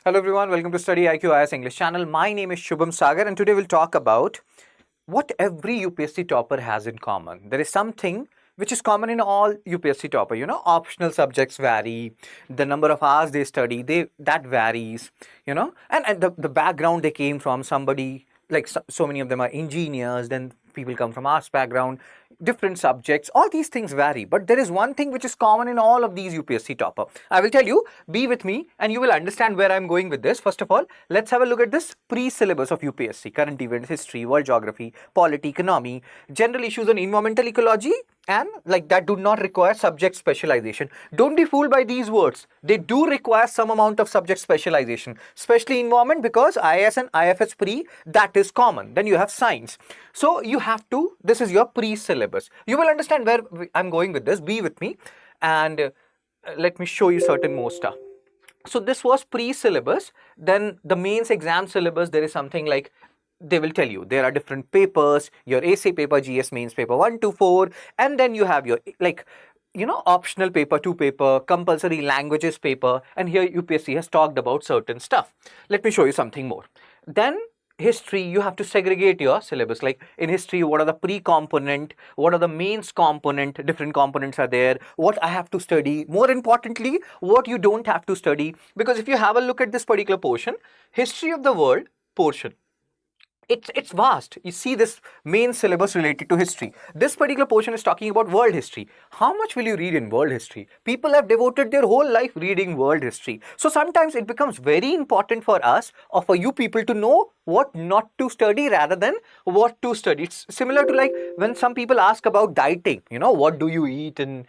Hello everyone, welcome to StudyIQ IAS English channel. My name is Shubham Sagar and today we'll talk about what every UPSC topper has in common. There is something which is common in all UPSC topper. Optional subjects vary, the number of hours they study, that varies, and the background they came from, somebody like so many of them are engineers, then people come from arts background, different subjects, all these things vary, but there is one thing which is common in all of these UPSC topper. I will tell you, be with me and you will understand where I'm going with this. First of all, let's have a look at this pre-syllabus of UPSC: current events, history, world geography, polity, economy, general issues on environmental ecology, and like that do not require subject specialization. Don't be fooled by these words. They do require some amount of subject specialization, especially environment, because IAS and IFS pre, that is common. Then you have science. So you have to, this is your pre-syllabus. You will understand where I'm going with this. Be with me and let me show you certain more stuff. So this was pre-syllabus. Then the mains exam syllabus, there is something like, they will tell you there are different papers, your essay paper, GS mains paper 1 to 4, and then you have your optional paper 2 paper, compulsory languages paper, and here UPSC has talked about certain stuff. Let me show you something more. Then history, you have to segregate your syllabus. Like in history, what are the pre-component, what are the mains component, different components are there, what I have to study, more importantly what you don't have to study. Because if you have a look at this particular portion, history of the world portion, it's vast. You see this main syllabus related to history. This particular portion is talking about world history. How much will you read in world history? People have devoted their whole life reading world history. So sometimes it becomes very important for us or for you people to know what not to study rather than what to study. It's similar to like when some people ask about dieting, what do you eat and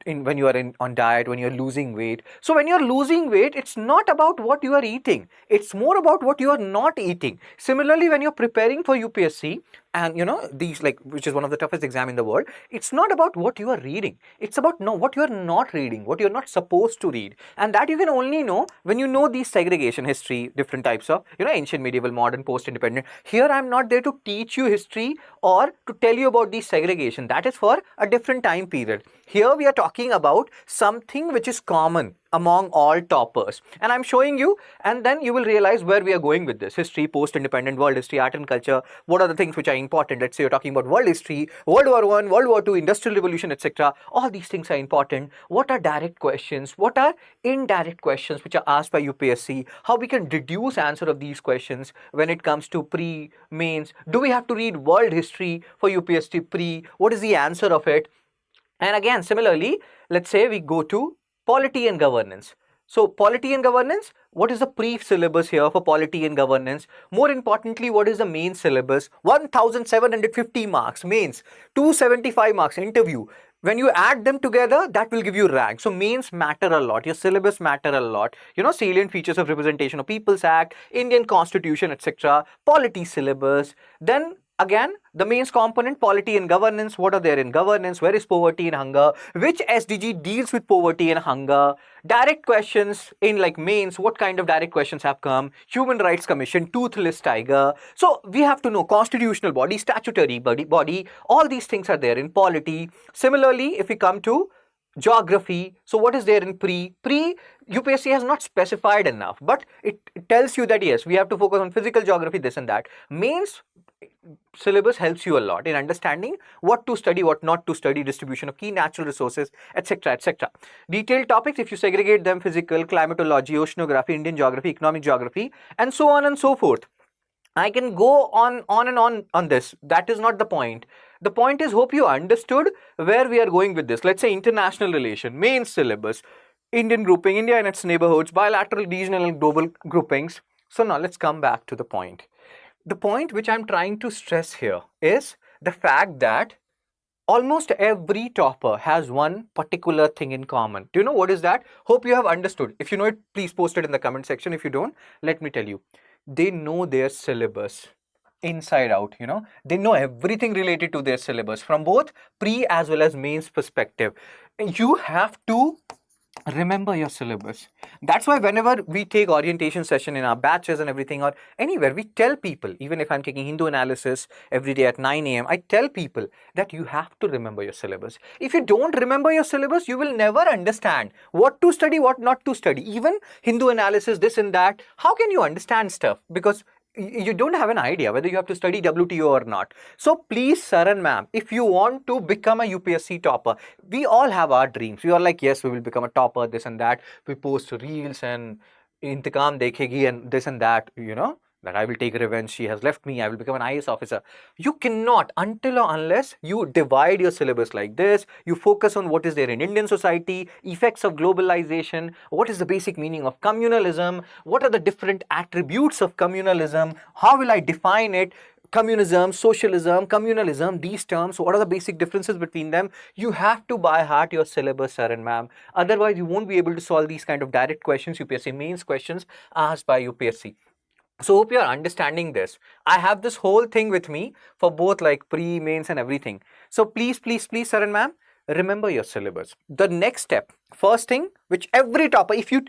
when you are on diet, when you're losing weight. So when you're losing weight, it's not about what you are eating. It's more about what you are not eating. Similarly, when you're preparing for UPSC, and these, like, which is one of the toughest exam in the world, it's not about what you are reading, it's about what you are not reading, what you're not supposed to read. And that you can only know when you know these segregation: history, different types of ancient, medieval, modern, post-independent. Here I'm not there to teach you history or to tell you about these segregation. That is for a different time period. Here we are talking about something which is common among all toppers, and I'm showing you, and then you will realize where we are going with this: history, post-independent, world history, art and culture. What are the things which are important? Let's say you're talking about world history, World War I, World War II, Industrial Revolution, etc. All these things are important. What are direct questions? What are indirect questions which are asked by UPSC? How we can deduce answer of these questions when it comes to pre-mains? Do we have to read world history for UPSC pre? What is the answer of it? And again, similarly, let's say we go to polity and governance. So polity and governance, what is the pre-syllabus here for polity and governance? More importantly, what is the main syllabus? 1750 marks mains, 275 marks interview. When you add them together, that will give you rank. So mains matter a lot, your syllabus matter a lot. Salient features of representation of People's Act, Indian Constitution, etc. Polity syllabus. Then again, the mains component, polity and governance. What are there in governance? Where is poverty and hunger? Which SDG deals with poverty and hunger? Direct questions in like mains. What kind of direct questions have come? Human Rights Commission, toothless tiger. So we have to know constitutional body, statutory body. All these things are there in polity. Similarly, if we come to geography, so what is there in pre UPSC has not specified enough, but it tells you that yes, we have to focus on physical geography, this and that. Mains syllabus helps you a lot in understanding what to study, what not to study, distribution of key natural resources, etc., etc. Detailed topics, if you segregate them: physical, climatology, oceanography, Indian geography, economic geography, and so on and so forth. I can go on and on this. That is not the point. The point is, hope you understood where we are going with this. Let's say international relation, main syllabus, Indian grouping, India and its neighborhoods, bilateral, regional and global groupings. So now let's come back to the point. The point which I'm trying to stress here is the fact that almost every topper has one particular thing in common. Do you know what is that? Hope you have understood. If you know it, please post it in the comment section. If you don't, let me tell you. They know their syllabus inside out. They know everything related to their syllabus from both pre as well as mains perspective. You have to Remember your syllabus. That's why whenever we take orientation session in our batches and everything, or anywhere, we tell people, even if I'm taking Hindu analysis every day at 9 a.m., I tell people that you have to remember your syllabus. If you don't remember your syllabus, you will never understand what to study, what not to study. Even Hindu analysis, this and that, how can you understand stuff? Because you don't have an idea whether you have to study WTO or not. So please, sir and ma'am, if you want to become a UPSC topper, we all have our dreams. We are like, yes, we will become a topper, this and that. We post reels and intikam dekhegi and this and that, that I will take revenge. She has left me. I will become an IAS officer. You cannot until or unless you divide your syllabus like this. You focus on what is there in Indian society, effects of globalization, what is the basic meaning of communalism, what are the different attributes of communalism, how will I define it, communism, socialism, communalism, these terms, what are the basic differences between them? You have to by heart your syllabus, sir and ma'am. Otherwise, you won't be able to solve these kind of direct questions, UPSC mains questions asked by UPSC. So hope you're understanding this. I have this whole thing with me for both like pre, mains and everything. So please, please, please, sir and ma'am, remember your syllabus. The next step, first thing, which every topper, if you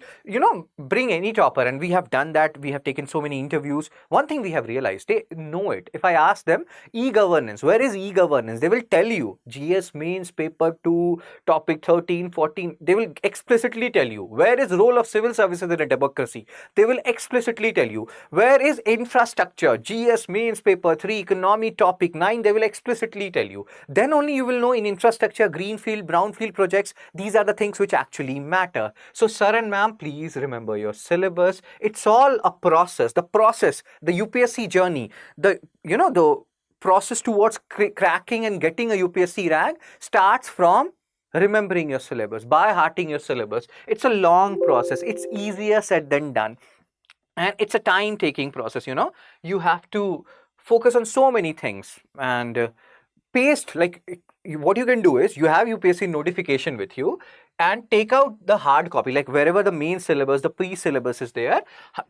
bring any topper, and we have done that, we have taken so many interviews, one thing we have realized, they know it. If I ask them, e-governance, where is e-governance? They will tell you, GS mains paper 2, topic 13, 14, they will explicitly tell you. Where is role of civil services in a democracy? They will explicitly tell you. Where is infrastructure? GS mains paper 3, economy topic 9, they will explicitly tell you. Then only you will know in infrastructure, greenfield, brownfield projects, these are the things which actually matter. So sir and ma'am, please remember your syllabus. It's all a process. The process, the UPSC journey, the process towards cracking and getting a UPSC rank starts from remembering your syllabus, by hearting your syllabus. It's a long process. It's easier said than done. And it's a time taking process. You have to focus on so many things and paste, like what you can do is you have UPSC notification with you and take out the hard copy, like wherever the main syllabus, the pre-syllabus is there,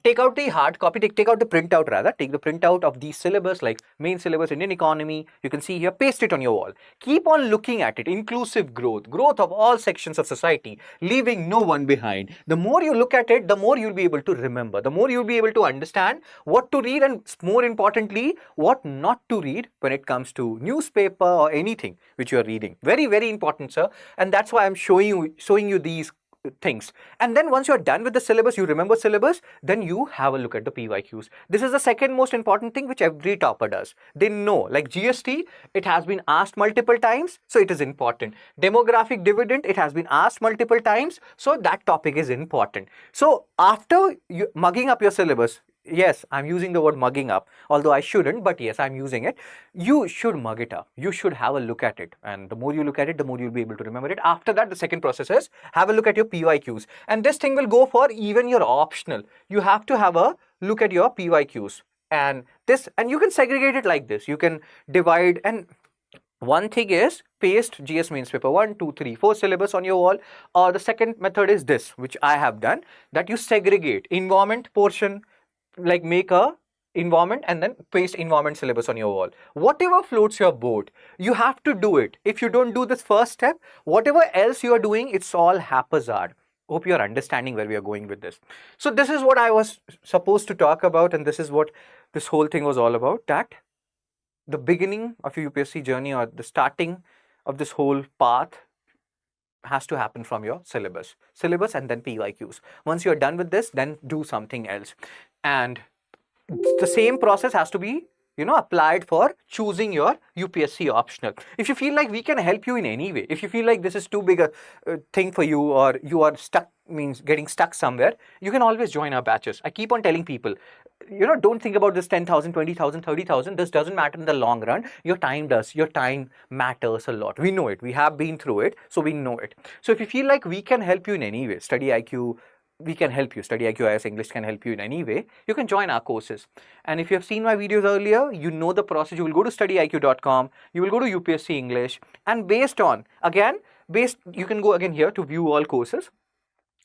take out the hard copy, take out the printout rather, take the printout of the syllabus like main syllabus, Indian economy, you can see here, paste it on your wall. Keep on looking at it, inclusive growth of all sections of society, leaving no one behind. The more you look at it, the more you'll be able to remember, the more you'll be able to understand what to read and more importantly, what not to read when it comes to newspaper or anything which you are reading. Very, very important, sir. And that's why I'm showing you these things. And then once you're done with the syllabus, you remember syllabus, then you have a look at the PYQs. This is the second most important thing which every topper does. They know, like GST, it has been asked multiple times, so it is important. Demographic dividend, it has been asked multiple times, so that topic is important. So after you mugging up your syllabus, yes, I'm using the word mugging up, although I shouldn't, but yes, I'm using it. You should mug it up. You should have a look at it. And the more you look at it, the more you'll be able to remember it. After that, the second process is have a look at your PYQs. And this thing will go for even your optional. You have to have a look at your PYQs. And you can segregate it like this. You can divide, and one thing is paste GS mains paper 1, 2, 3, 4 syllabus on your wall. Or the second method is this, which I have done, that you segregate environment portion, like make a environment and then paste environment syllabus on your wall. Whatever floats your boat, you have to do it. If you don't do this first step, whatever else you are doing, it's all haphazard. Hope you are understanding where we are going with this. So this is what I was supposed to talk about, and this is what this whole thing was all about, that the beginning of your UPSC journey or the starting of this whole path has to happen from your syllabus and then PYQs. Once you're done with this, then do something else. And the same process has to be applied for choosing your UPSC optional. If you feel like we can help you in any way, if you feel like this is too big a thing for you, or you are stuck, means getting stuck somewhere, you can always join our batches. I keep on telling people, don't think about this 10,000, 20,000, 30,000. This doesn't matter in the long run. Your time does. Your time matters a lot. We know it. We have been through it, so we know it. So if you feel like we can help you in any way, StudyIQ, we can help you. StudyIQ IAS English can help you in any way. You can join our courses. And if you have seen my videos earlier, you know the process. You will go to studyiq.com. You will go to UPSC English. And you can go again here to view all courses.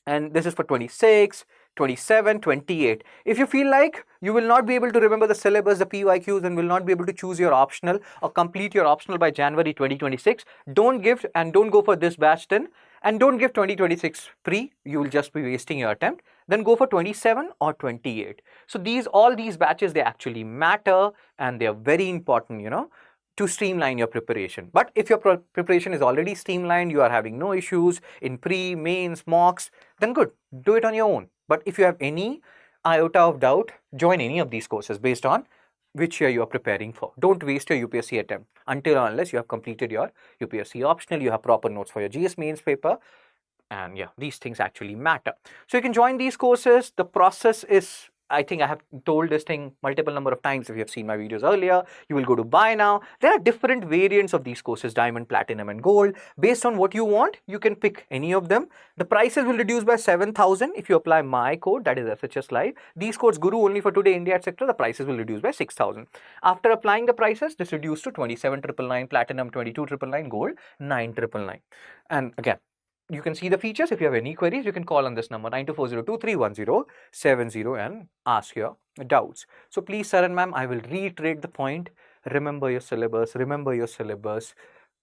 And this is for 26, 27, 28. If you feel like you will not be able to remember the syllabus, the PYQs, and will not be able to choose your optional or complete your optional by January 2026, don't go for this batch then. And don't give 2026 pre, you will just be wasting your attempt. Then go for 27 or 28. So all these batches, they actually matter and they are very important, to streamline your preparation. But if your preparation is already streamlined, you are having no issues in pre, mains, mocks, then good, do it on your own. But if you have any iota of doubt, join any of these courses based on which year you are preparing for. Don't waste your UPSC attempt until or unless you have completed your UPSC optional, you have proper notes for your GS mains paper, and yeah, these things actually matter. So you can join these courses. The process is, I think I have told this thing multiple number of times. If you have seen my videos earlier, you will go to buy now. There are different variants of these courses, diamond, platinum and gold. Based on what you want, you can pick any of them. The prices will reduce by 7,000 if you apply my code, that is SHS Live. These codes, Guru only for today, India, etc. The prices will reduce by 6,000. After applying the prices, this reduced to 27,999, platinum 22,999, gold 9,999. And again, you can see the features. If you have any queries, you can call on this number 9240231070 and ask your doubts. So please, sir and ma'am, I will reiterate the point. Remember your syllabus.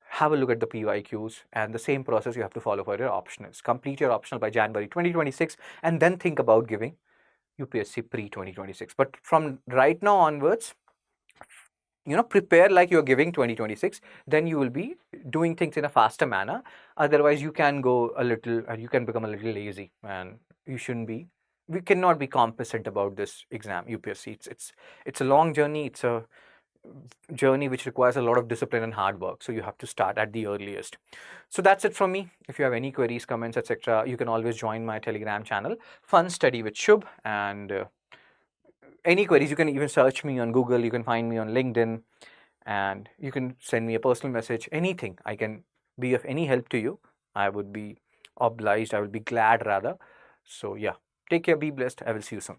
Have a look at the PYQs, and the same process you have to follow for your optionals. Complete your optional by January 2026 and then think about giving UPSC pre-2026. But from right now onwards, prepare like you're giving 2026, then you will be doing things in a faster manner. Otherwise, you can become a little lazy, and we cannot be complacent about this exam, UPSC. It's a long journey. It's a journey which requires a lot of discipline and hard work. So you have to start at the earliest. So that's it from me. If you have any queries, comments, etc., you can always join my Telegram channel, Fun Study with Shubh, and any queries, you can even search me on Google, you can find me on LinkedIn, and you can send me a personal message. Anything I can be of any help to you, I would be obliged, I would be glad rather. So yeah, take care, be blessed. I will see you soon.